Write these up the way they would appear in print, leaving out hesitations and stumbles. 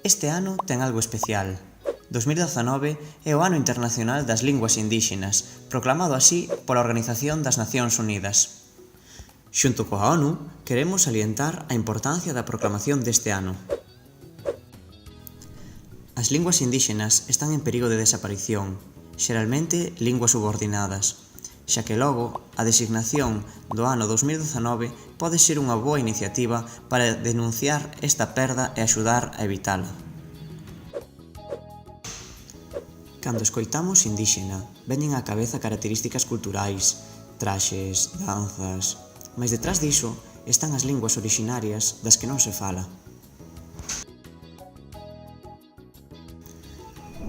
Este ano ten algo especial. 2019 é o Ano Internacional das Linguas Indíxenas, proclamado así pola Organización das Nacións Unidas. Xunto coa ONU, queremos salientar a importancia da proclamación deste ano. As linguas indíxenas están en perigo de desaparición, xeralmente linguas subordinadas, xa que logo a designación do ano 2019 pode ser unha boa iniciativa para denunciar esta perda e axudar a evitala. Cando escoitamos indíxena, veñen á cabeza características culturais, traxes, danzas... Mais detrás diso están as linguas orixinarias das que non se fala.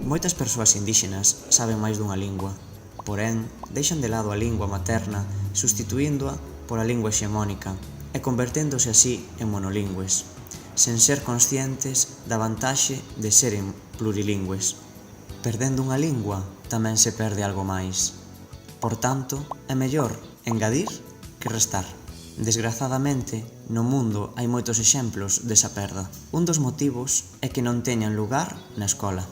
Moitas persoas indíxenas saben máis dunha lingua, porén, deixan de lado a lingua materna, substituíndoa pola lingua hexemónica e converténdose así en monolingües, sen ser conscientes da vantaxe de seren plurilingües. Perdendo unha lingua, tamén se perde algo máis. Por tanto, é mellor engadir que restar. Desgrazadamente, no mundo hai moitos exemplos desa perda. Un dos motivos é que non teñan lugar na escola.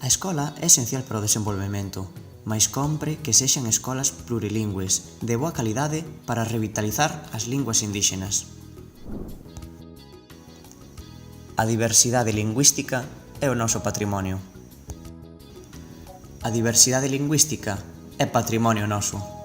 A escola é esencial para o desenvolvemento, mais compre que sexan escolas plurilingües, de boa calidade para revitalizar as linguas indíxenas. A diversidade lingüística é o noso patrimonio. A diversidade lingüística é patrimonio noso.